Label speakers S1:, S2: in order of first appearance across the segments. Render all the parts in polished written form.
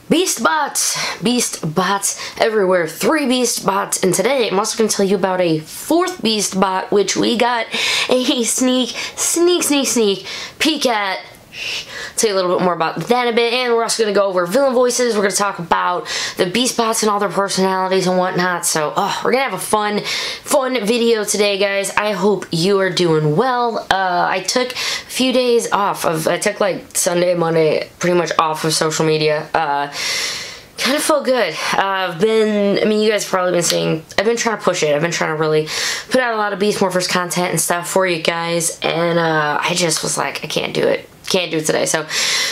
S1: Beast bots everywhere, 3 beast bots, and today I'm also going to tell you about a 4th beast bot, which we got a sneak peek at. Tell you a little bit more about that in a bit, and we're also going to go over villain voices. We're going to talk about the beast bots and all their personalities and whatnot. So we're going to have a fun video today, guys. I hope you are doing well. I took a few days off I took like Sunday, Monday, pretty much off of social media. Kind of felt good. You guys have probably been seeing, I've been trying to push it. I've been trying to really put out a lot of Beast Morphers content and stuff for you guys, and I just was like, I can't do it. Can't do it today. So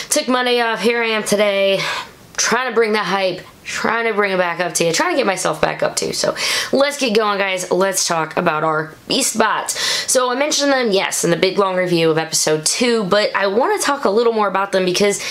S1: took Monday off. Here I am today, trying to bring that hype, trying to bring it back up to you, trying to get myself back up to. So let's get going, guys. Let's talk about our beast bots. So I mentioned them, yes, in the big long review of episode 2, but I want to talk a little more about them because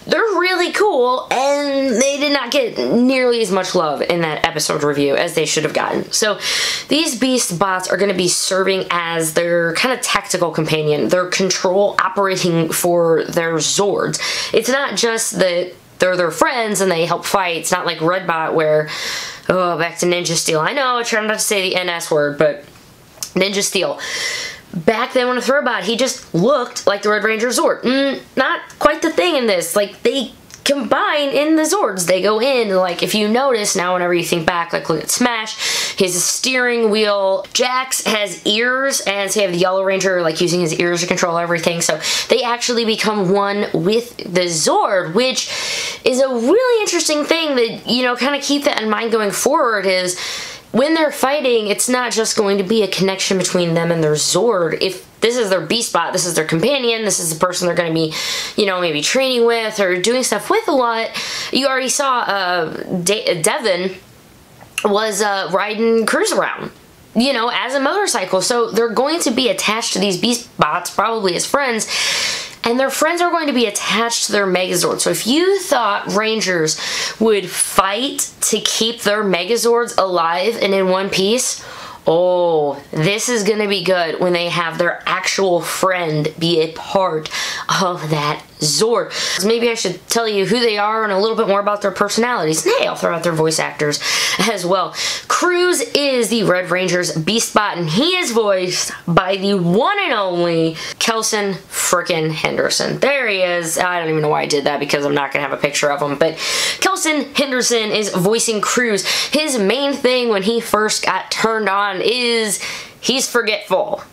S1: they're really cool, and they did not get nearly as much love in that episode review as they should have gotten. So these beast bots are going to be serving as their kind of tactical companion, their control operating for their Zords. It's not just that they're their friends and they help fight. It's not like Redbot where, oh, back to Ninja Steel. I know, I try not to say the NS word, but Ninja Steel. Back then when a Throwbot, he just looked like the Red Ranger Zord. Not quite the thing in this. Like, they combine in the Zords. They go in, like, if you notice now, whenever you think back, like, look at Smash, his steering wheel. Jax has ears, and so you have the Yellow Ranger, like, using his ears to control everything. So they actually become one with the Zord, which is a really interesting thing that, you know, kind of keep that in mind going forward is, when they're fighting, it's not just going to be a connection between them and their Zord. If this is their beast bot, this is their companion, this is the person they're going to be, you know, maybe training with or doing stuff with a lot. You already saw Devin was riding Cruise around, you know, as a motorcycle. So they're going to be attached to these beast bots, probably as friends. And their friends are going to be attached to their Megazord. So if you thought Rangers would fight to keep their Megazords alive and in one piece, oh, this is going to be good when they have their actual friend be a part of that Zord. So maybe I should tell you who they are and a little bit more about their personalities. And hey, I'll throw out their voice actors as well. Cruz is the Red Ranger's beast bot, and he is voiced by the one and only Kelson frickin' Hederson. There he is. I don't even know why I did that because I'm not going to have a picture of him, but Kelson Hederson is voicing Cruz. His main thing when he first got turned on is he's forgetful.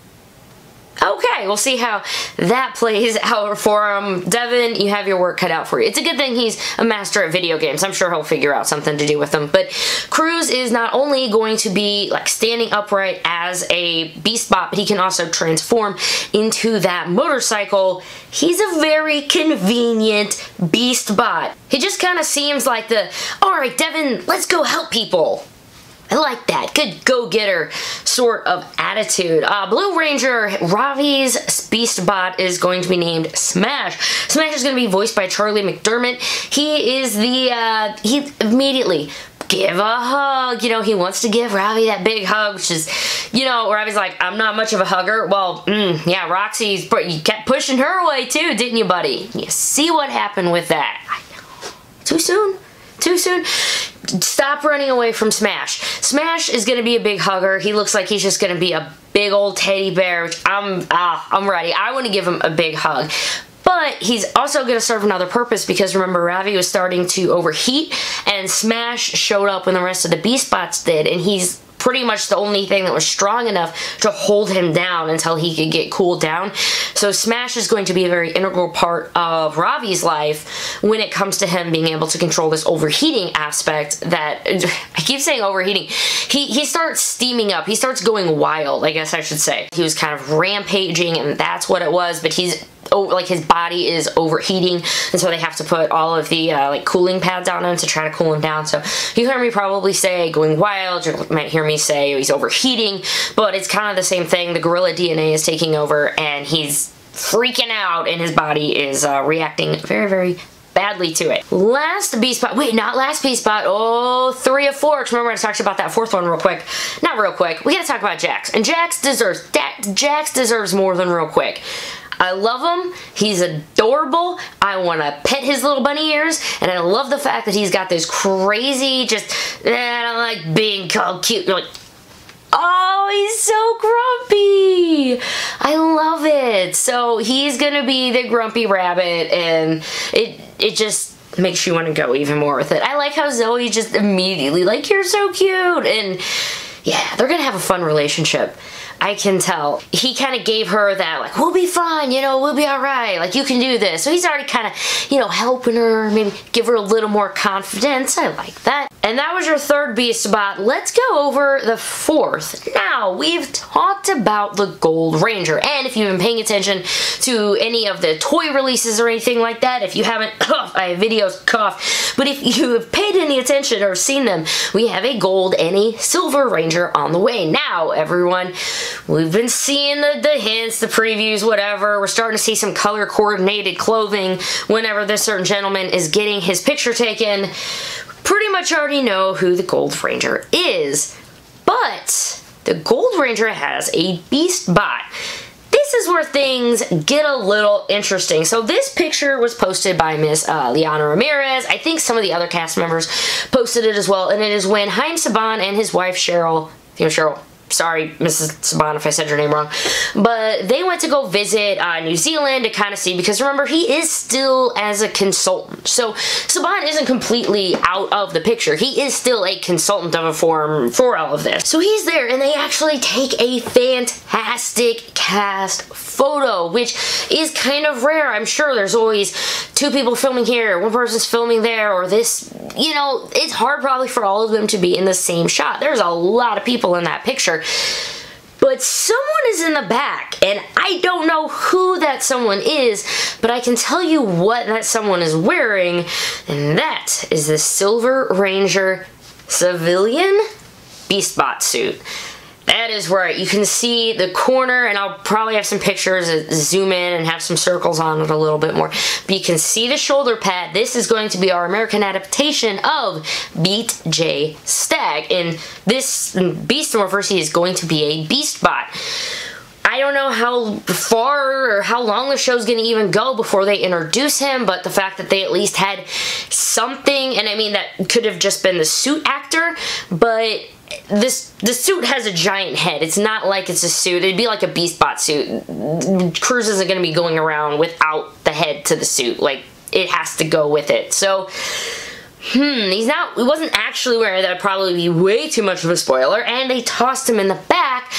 S1: Okay, we'll see how that plays out for him. Devin, you have your work cut out for you. It's a good thing he's a master at video games. I'm sure he'll figure out something to do with them. But Cruz is not only going to be like standing upright as a beast bot, but he can also transform into that motorcycle. He's a very convenient beast bot. He just kind of seems like the, alright Devin, let's go help people. I like that. Good go-getter sort of attitude. Blue Ranger Ravi's beast bot is going to be named Smash. Smash is going to be voiced by Charlie McDermott. He is the, he immediately give a hug. You know, he wants to give Ravi that big hug, which is, you know, Ravi's like, I'm not much of a hugger. Well, yeah, Roxy's, you kept pushing her away too, didn't you, buddy? You see what happened with that. I know. Too soon? Too soon? Stop running away from Smash. Smash is going to be a big hugger. He looks like he's just going to be a big old teddy bear, which I'm ready. I want to give him a big hug. But he's also going to serve another purpose because remember, Ravi was starting to overheat and Smash showed up when the rest of the beast bots did, and he's pretty much the only thing that was strong enough to hold him down until he could get cooled down. So Smash is going to be a very integral part of Ravi's life when it comes to him being able to control this overheating aspect that, I keep saying overheating, he starts steaming up, he starts going wild, I guess I should say. He was kind of rampaging and that's what it was, but he's, like, his body is overheating, and so they have to put all of the like cooling pads on him to try to cool him down. So you heard me probably say going wild, you might hear me say he's overheating, but it's kind of the same thing. The gorilla DNA is taking over and he's freaking out and his body is reacting very, very badly to it. Last beast bot, wait, not last beast bot, oh, 3 of 4, because remember I talked about that 4th one real quick. Not real quick, we gotta talk about Jax, and Jax deserves more than real quick. I love him. He's adorable. I want to pet his little bunny ears, and I love the fact that he's got this crazy, just, I don't like being called cute. You're like, oh, he's so grumpy. I love it. So he's gonna be the grumpy rabbit, and it just makes you want to go even more with it. I like how Zoe just immediately like, you're so cute, and yeah, they're gonna have a fun relationship. I can tell. He kind of gave her that, like, we'll be fine, you know, we'll be alright, like, you can do this. So he's already kind of, you know, helping her, maybe give her a little more confidence. I like that. And that was your third Beast bot. Let's go over the fourth. Now, we've talked about the Gold Ranger, and if you've been paying attention to any of the toy releases or anything like that, if you haven't, I have videos, cough, but if you have paid any attention or seen them, we have a Gold and a Silver Ranger on the way. Now, everyone, we've been seeing the hints, the previews, whatever. We're starting to see some color-coordinated clothing whenever this certain gentleman is getting his picture taken. Pretty much already know who the Gold Ranger is, but the Gold Ranger has a Beast bot. This is where things get a little interesting. So this picture was posted by Miss Liana Ramirez. I think some of the other cast members posted it as well, and it is when Haim Saban and his wife Cheryl, sorry, Mrs. Saban, if I said your name wrong. But they went to go visit New Zealand to kind of see, because remember, he is still as a consultant. So Saban isn't completely out of the picture. He is still a consultant of a form for all of this. So he's there, and they actually take a fantastic cast photo, which is kind of rare. I'm sure there's always two people filming here, one person's filming there, or this, you know, it's hard probably for all of them to be in the same shot. There's a lot of people in that picture. But someone is in the back, and I don't know who that someone is, but I can tell you what that someone is wearing, and that is the Silver Ranger civilian Beast bot suit. That is where you can see the corner, and I'll probably have some pictures that zoom in and have some circles on it a little bit more. But you can see the shoulder pad. This is going to be our American adaptation of Beet J Stag. And this Beast Morphers, he is going to be a Beast bot. I don't know how far or how long the show's going to even go before they introduce him, but the fact that they at least had something, and I mean that could have just been the suit actor, but the suit has a giant head. It's not like it's a suit. It'd be like a Beast bot suit. Cruz isn't going to be going around without the head to the suit. Like, it has to go with it. So, he wasn't actually wearing that. Would probably be way too much of a spoiler, and they tossed him in the back.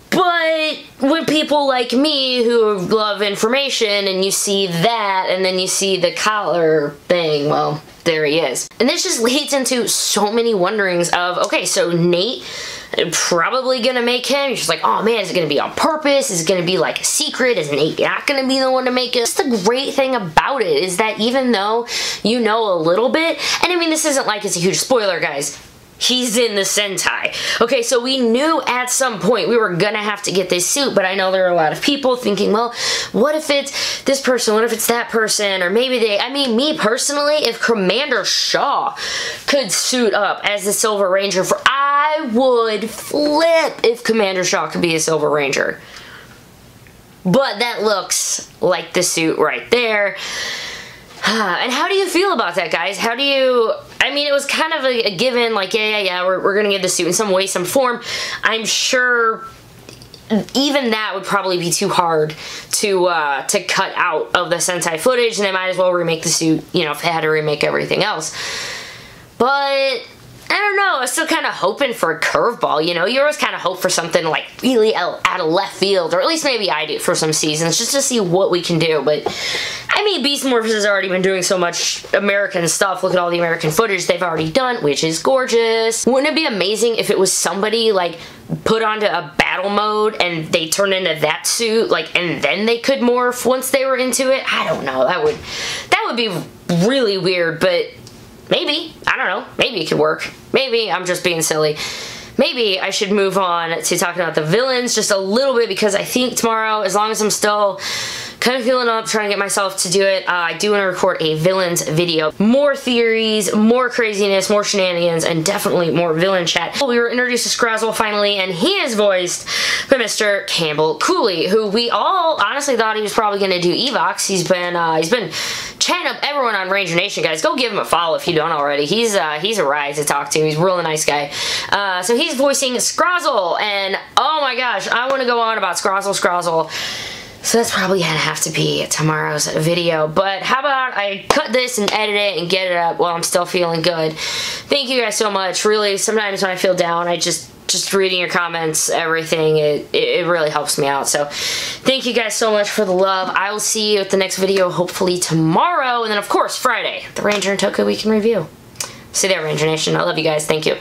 S1: But when people like me who love information and you see that and then you see the collar thing, well, there he is. And this just leads into so many wonderings of, okay, so Nate probably gonna make him. You're just like, oh man, is it gonna be on purpose? Is it gonna be like a secret? Is Nate not gonna be the one to make it? That's the great thing about it, is that even though you know a little bit, and I mean, this isn't like it's a huge spoiler, guys. He's in the Sentai. Okay, so we knew at some point we were gonna have to get this suit, but I know there are a lot of people thinking, well, what if it's this person? What if it's that person? Or maybe they, I mean, me personally, if Commander Shaw could suit up as the Silver Ranger, I would flip if Commander Shaw could be a Silver Ranger. But that looks like the suit right there. And how do you feel about that, guys? How do you... I mean, it was kind of a given, like, yeah, we're gonna get the suit in some way, some form. I'm sure even that would probably be too hard to cut out of the Sentai footage, and they might as well remake the suit, you know, if they had to remake everything else. But I don't know, I was still kind of hoping for a curveball, you know? You always kind of hope for something like really out of left field, or at least maybe I do for some seasons, just to see what we can do. But I mean, Beast Morphers has already been doing so much American stuff. Look at all the American footage they've already done, which is gorgeous. Wouldn't it be amazing if it was somebody like put onto a battle mode and they turned into that suit, like, and then they could morph once they were into it? I don't know. That would be really weird, but maybe. I don't know. Maybe it could work. Maybe I'm just being silly. Maybe I should move on to talking about the villains just a little bit, because I think tomorrow, as long as I'm still kind of feeling up, trying to get myself to do it. I do want to record a villains video. More theories, more craziness, more shenanigans, and definitely more villain chat. We were introduced to Scrozzle finally, and he is voiced by Mr. Campbell Cooley, who we all honestly thought he was probably going to do Evox. He's been chatting up everyone on Ranger Nation, guys. Go give him a follow if you don't already. He's a ride to talk to. He's a really nice guy. So he's voicing Scrozzle, and oh my gosh, I want to go on about Scrozzle. So that's probably gonna have to be tomorrow's video. But how about I cut this and edit it and get it up while I'm still feeling good. Thank you guys so much. Really, sometimes when I feel down, I just reading your comments, everything, it really helps me out. So thank you guys so much for the love. I will see you at the next video, hopefully tomorrow. And then, of course, Friday, the Ranger and Toku Weekend Review. See you there, Ranger Nation. I love you guys. Thank you.